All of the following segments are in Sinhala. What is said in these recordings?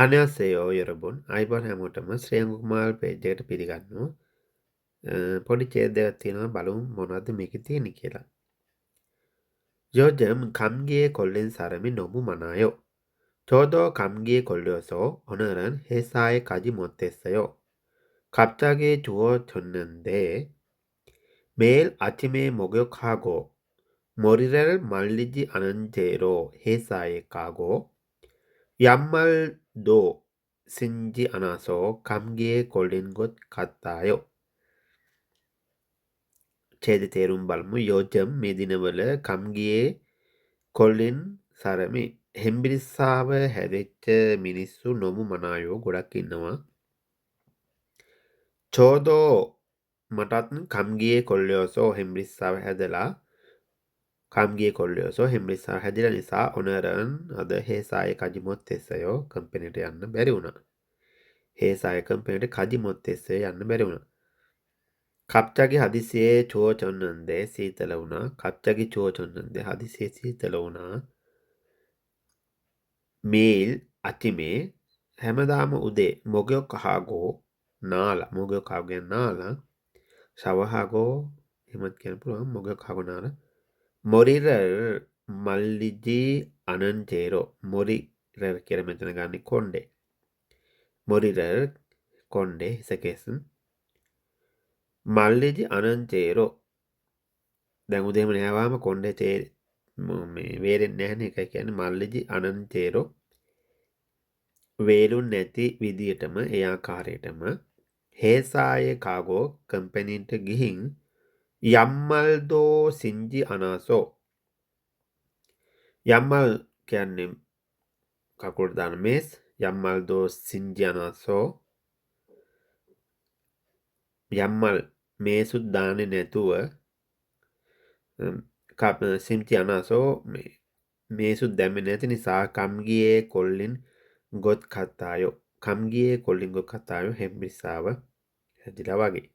අනයාසේයෝ යරබුන් අයිබන් හැමෝටම ශ්‍රේංගුමාල් පේජ් එකට පිළිගන්නවා. පොඩි ඡේදයක් තියෙනවා බලමු මොනවද මේකේ තියෙන්නේ කියලා. 요즘 감기에 걸린 사람이 너무 많아요. 저도 감기에 걸려서 오늘은 회사에 가지 못했어요. 갑자기 추워졌는데 매일 아침에 목욕하고 머리를 말리지 않은 채로 회사에 가고 양말도 신지 않아서 감기에 걸린 것 같아요. ඡේද තේරුම් බලමු. 요즘 මේ දිනවල 감기에 කොල්ලෙන් සරමි හෙම්බිරිස්සාව හැදෙච්ච මිනිස්සු නොමු මනායෝ ගොඩක් ඉන්නවා. චෝදෝ මටත් කම්ගියේ කොල්ලයෝසෝ හෙම්බිරිස්සාව හැදලා කම්ගිය කොල්ලයෝසෝ හෙම්බිරිස්සාව හැදිලා නිසා ඔනරන් අද හේසාය කජිමොත් එස්සයෝ කම්පැනිට යන්න බැරි වුණා. හේසාය කම්පැනිට කජිමොත් එස්සේ යන්න බැරි වුණා. 갑자기 හදිසියේ චෝචොන්නන්දේ සීතල වුණා. 갑자기 චෝචොන්නන්දේ හදිසියේ සීතල වුණා. මේල් අතිමේ හැමදාම උදේ මොගයොක්කහාගෝ නාලා මොගයොක්කාගෙන් නාලා ශවහාගෝ එහෙමත් කියන්න පුළුවන් මොගයොක්කාගෝ නාලා මොරිරර් මල්ලිජී අනන්ජේරෝ මොරිරර් කියලා මෙතන ගන්නේ කොණ්ඩේ මොරිරර් කොණ්ඩේ හිසකෙසම් මල්ලිජි අනන්ජේරෝ දැන් උදේම නෑවාම කොණ්ඩේ තේ මේ වේරෙන්නේ නැහැනේ ඒකයි කියන්නේ මල්ලිජි අනන්ජේරෝ වේලුන් නැති විදියටම ඒ ආකාරයටම හේසායේ කාගෝ කම්පැනිට ගිහින් යම්මල්දෝ සිංජි අනාසෝ යම්මල් කියන්නේ කකුලට දාන මේස් යම්මල්දෝ සිංජි අනාසෝ යම්මල් මේසුත් දාන්නේ නැතුව සිංජි අනාසෝ මේසුත් දැම්මේ නැති නිසා කම්ගියේ කොල්ලින් ගොත් කත්තායෝ කම්ගියේ කොල්ලින් ගොත් කත්තායෝ හෙම්බිරිස්සාව හැදිලා වගේ.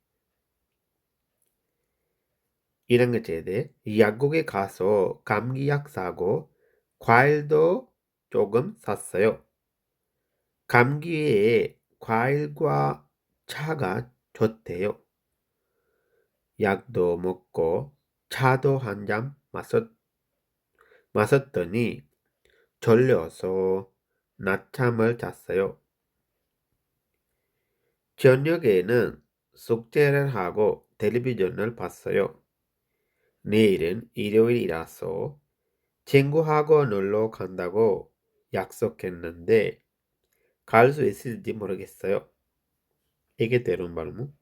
ඊළඟ ඡේදයේ යග්ගුගේ කාසෝ 감기약 사고 과일도 조금 샀어요. 감기에 과일과 차가 좋대요. 약도 먹고 차도 한 잔 마셨더니 졸려서 낮잠을 잤어요. 저녁에는 숙제를 하고 텔레비전을 봤어요. 내일은 일요일이라서 친구하고 놀러 간다고 약속했는데 갈 수 있을지 모르겠어요. 이게 때론 발음.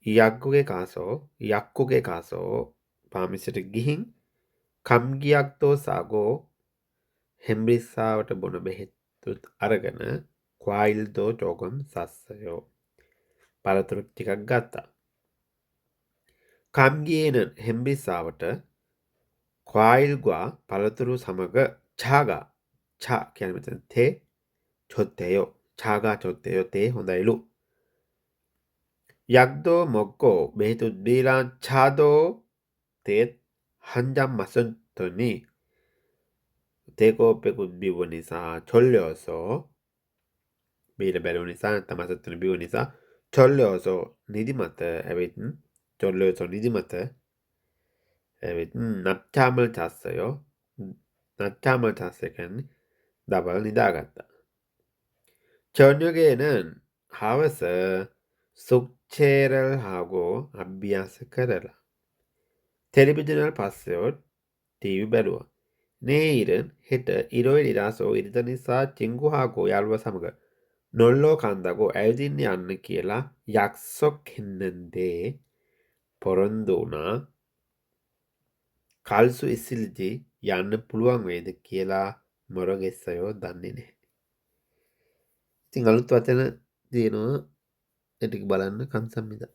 약국에 가서 밤새를 기힌 감기약도 싸고 햄리사වට බොන බෙහෙත් අරගෙන 과일도 조금 샀어요. පළතුරු ටිකක් ගත්තා. 감기에는 햄비사වට 과일과 පළතුරු සමග 차 කියන්නේ මෙතන තේ 좋대요. 차가 좋대요. තේ හොඳයිලු. 약도 먹고 බෙහෙතුත් බීලා 차도 තේත් 한 잔 마셨더니 තේකෝපෙකුත් බිව්ව නිසා 졸려서 බීල බැලුව නිසා නැත්නම් 마셨더니 බිව්ව නිසා 졸려서 නිදිමත ඇවිත් 졸려서 නිදිමත ඇවිත් 낮잠을 잤어요. 낮잠을 잤어요 කියන්නේ දවල් නිදාගත්තා. 저녁에는 හවස 숙제를 하고 අභ්‍යාස කරලා 텔레비전을 봤어요. TV බැලුවා. 내일은 හෙට 일요일이라서 ඉරිද නිසා 친구하고 යාළුවා සමග 놀러 간다고 ඇවිදින්න යන්න කියලා 약속했는데 පොරොන්දු වුණා. 갈 수 있을지 යන්න පුළුවන් වේද කියලා මොරගෙස්සයෝ දන්නේ නැහැ. ඉතින් අලුත් වචන තියෙනවා ඒ ටික බලන්න කන්සම්මිදා